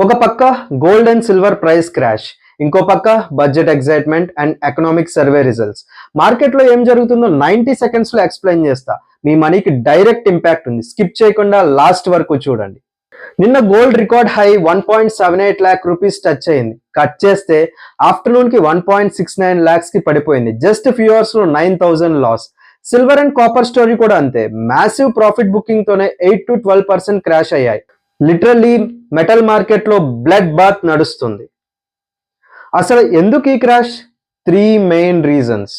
ఒక పక్క gold and silver price crash, ఇంకో పక్క budget excitement and economic survey results. మార్కెట్లో ఏం జరుగుతుందో 90 సెకండ్స్లో ఎక్స్ప్లెయిన్ చేస్తా. మీ మనీకి డైరెక్ట్ ఇంపాక్ట్ ఉంది. స్కిప్ చేయకుండా లాస్ట్ వరకు చూడండి. నిన్న gold record high 1.78 lakh rupees touch అయింది. కట్ చేస్తే ఆఫ్టర్నూన్ కి 1.69 lakhs కి పడిపోయింది. జస్ట్ ఫ్యూ అవర్స్ లో 9,000 loss. Silver and copper story కూడా అంతే. మ్యాసివ్ ప్రాఫిట్ బుకింగ్ తోనే 8 to 12% క్రాష్ అయ్యాయి. లిటరల్లీ మెటల్ మార్కెట్ లో బ్లడ్ బాత్ నడుస్తుంది. అసలు ఎందుకు ఈ crash? 3 main reasons.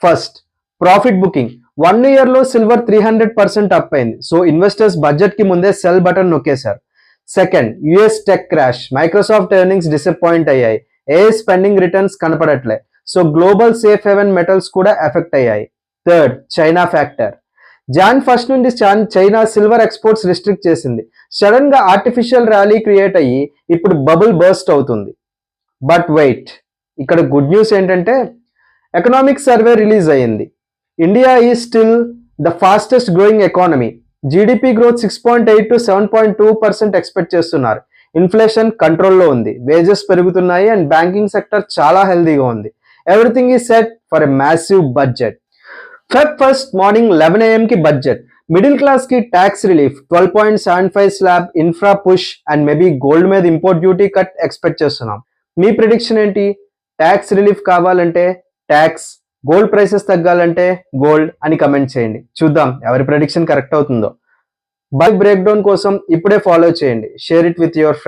First, profit booking. 1 year లో సిల్వర్ 300% అప్ అయింది. సో ఇన్వెస్టర్స్ బడ్జెట్ కి ముందే సెల్ బటన్ నొక్కేశారు. Second, US tech crash. Microsoft earnings disappoint అయ్యాయి. ఏఐ స్పెండింగ్ రిటర్న్స్ కనపడట్లే. So global safe haven metals కూడా ఎఫెక్ట్ అయ్యాయి. Third, China factor. Jan 1st నుండి చైనా సిల్వర్ ఎక్స్పోర్ట్స్ రిస్ట్రిక్ట్ చేసింది. సడన్ గా ఆర్టిఫిషియల్ ర్యాలీ క్రియేట్ అయ్యి ఇప్పుడు బబుల్ బర్స్ట్ అవుతుంది. బట్ వెయిట్, ఇక్కడ గుడ్ న్యూస్ ఏంటంటే ఎకనామిక్ సర్వే రిలీజ్ అయ్యింది. India is still the fastest growing economy. GDP growth 6.8 to 7.2% expect చేస్తున్నారు. ఇన్ఫ్లేషన్ కంట్రోల్లో ఉంది. వేజెస్ పెరుగుతున్నాయి అండ్ బ్యాంకింగ్ సెక్టర్ చాలా హెల్దీగా ఉంది. Everything is set for a massive budget. Feb 1st morning 11 AM కి బడ్జెట్. మిడిల్ క్లాస్ కి tax relief, 12.75 slab, infra push and maybe gold మీద ఇంపోర్ట్ డ్యూటీ కట్ ఎక్స్పెక్ట్ చేస్తున్నాం. మీ ప్రిడిక్షన్ ఏంటి? Tax relief కావాలంటే tax, gold prices తగ్గాలంటే gold అని comment చేయండి. చూద్దాం ఎవరి ప్రిడిక్షన్ కరెక్ట్ అవుతుందో. బల్క్ బ్రేక్ డౌన్ కోసం ఇప్పుడే ఫాలో చేయండి. Share it with your friends.